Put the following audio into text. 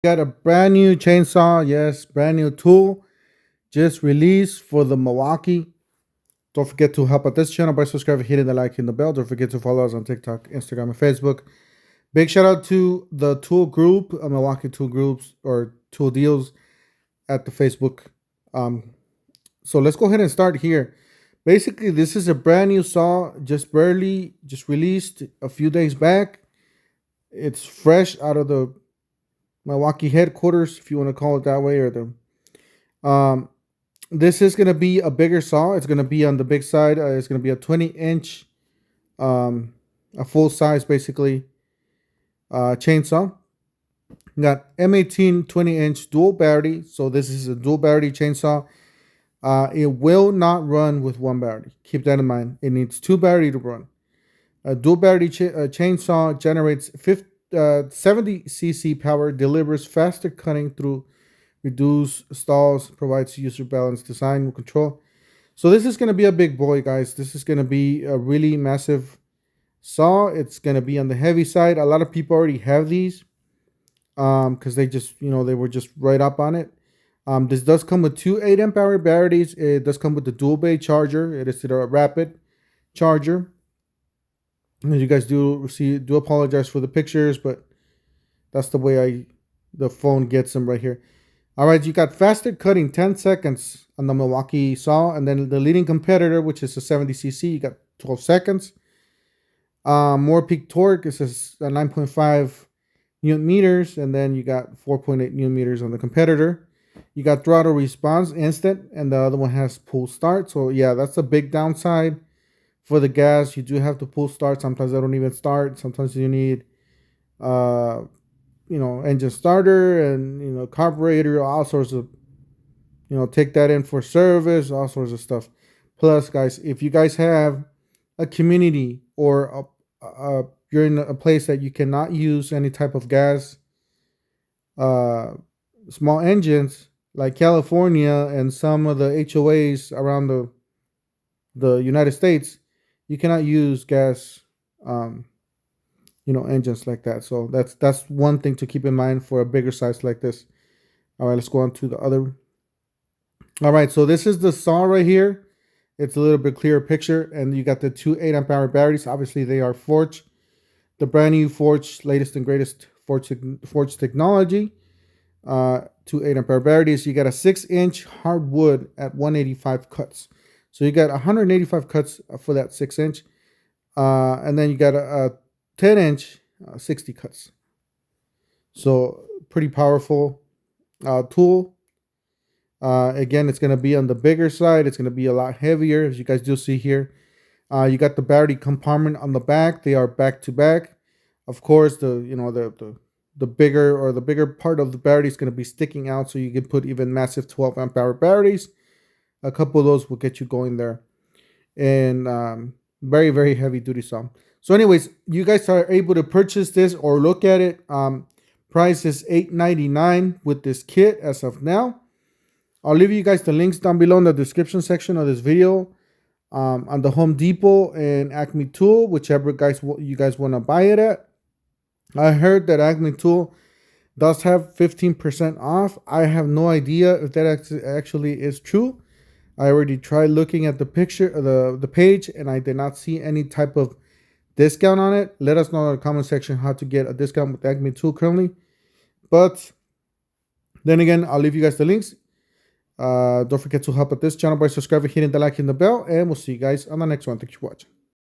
Got a brand new chainsaw, yes, brand new tool just released for the Milwaukee. Don't forget to help out this channel by subscribing, hitting the like, hitting the bell. Don't forget to follow us on TikTok, Instagram, and Facebook. Big shout out to the tool group, Milwaukee tool groups or tool deals at the Facebook. Um, so let's go ahead and start here. Basically, this is a brand new saw, just released a few days back. It's fresh out of the Milwaukee headquarters, if you want to call it that way, or the this is going to be a bigger saw. It's going to be on the big side. It's going to be a 20-inch, a full size, basically, chainsaw. Got M18 20-inch dual battery. So this is a dual battery chainsaw. It will not run with one battery. Keep that in mind. It needs two batteries to run. A dual battery chainsaw generates 70 cc power, delivers faster cutting through reduce stalls, provides user balance design and control. So this is going to be a big boy, guys. This is going to be a really massive saw. It's going to be on the heavy side. A lot of people already have these because they just, they were just right up on it. This does come with two 8 amp hour batteries. It does come with the dual bay charger. It is a rapid charger. As you guys do apologize for the pictures, but that's the way the phone gets them right here. All right, you got faster cutting, 10 seconds on the Milwaukee saw, and then the leading competitor, which is a 70 cc, you got 12 seconds. More peak torque, it says 9.5 newton meters, and then you got 4.8 newton meters on the competitor. You got throttle response instant, and the other one has pull start. So yeah, that's a big downside for the gas. You do have to pull start. Sometimes they don't even start. Sometimes you need engine starter and carburetor, all sorts of, take that in for service, all sorts of stuff. Plus, guys, if you guys have a community or you're in a place that you cannot use any type of gas, small engines like California and some of the HOAs around the United States, you cannot use gas engines like that. So that's one thing to keep in mind for a bigger size like this. All right, let's go on to the other. All right, so this is the saw right here. It's a little bit clearer picture, and you got the two 8 amp hour batteries. Obviously, they are Forge, the brand new Forge, latest and greatest Forge technology. Two 8 amp hour batteries. You got a 6-inch hardwood at 185 cuts. So you got 185 cuts for that 6-inch, and then you got a 10-inch 60 cuts. So pretty powerful tool. Again, it's going to be on the bigger side. It's going to be a lot heavier, as you guys do see here. You got the battery compartment on the back. They are back to back. Of course, the bigger part of the battery is going to be sticking out, so you can put even massive 12 amp hour batteries. A couple of those will get you going there, and very, very heavy duty saw. So anyways, you guys are able to purchase this or look at it. Price is $8.99 with this kit as of now. I'll leave you guys the links down below in the description section of this video, on the Home Depot and Acme Tool, whichever you guys want to buy it at. I heard that Acme Tool does have 15% off. I have no idea if that actually is true. I already tried looking at the picture, the page, and I did not see any type of discount on it. Let us know in the comment section how to get a discount with Acme Tool currently. But then again, I'll leave you guys the links. Don't forget to help out this channel by subscribing, hitting the like, and the bell, and we'll see you guys on the next one. Thank you for watching.